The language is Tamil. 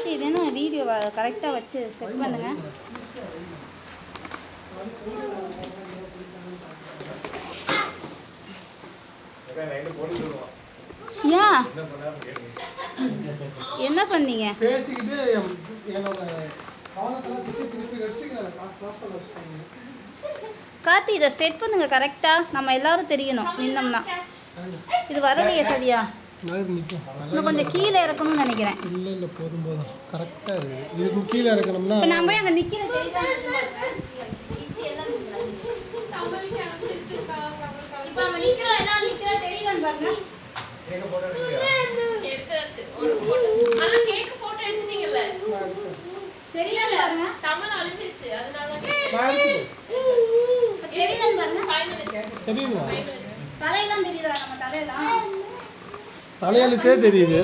கார்த்தி இதுன்னு வீடியோ கரெக்டாக வச்சு செட் பண்ணுங்க. ஏன் என்ன பண்ணீங்க? பேசிக்கிட்டு கார்த்தி இதை செட் பண்ணுங்க கரெக்டா, நம்ம எல்லாரும் தெரியணும் நின்னோம்னா. இது வரலையே சரியா, இன்னும் கொஞ்சம் கீழே இறக்கணும்னு நினைக்கிறேன். இல்லை போதும் போதும் கரெக்டாக இருக்குது. இதுக்கு கீழே இறக்கணும்னா இப்போ நான் போய் அங்கே நிற்கிறேன். இப்போ அங்கே நிற்கிறோம், எல்லாம் நிற்கிறோம், தெரியுதான்னு பாருங்க. தெரியாது பாருங்க, தமிழ் அழிஞ்சிருச்சு, அதனால தெரியுதான்னு பாருங்க. தெரியுதா? தலையெல்லாம் தெரியுதா? நம்ம தலையெல்லாம் தலையெழுத்தே தெரியுது.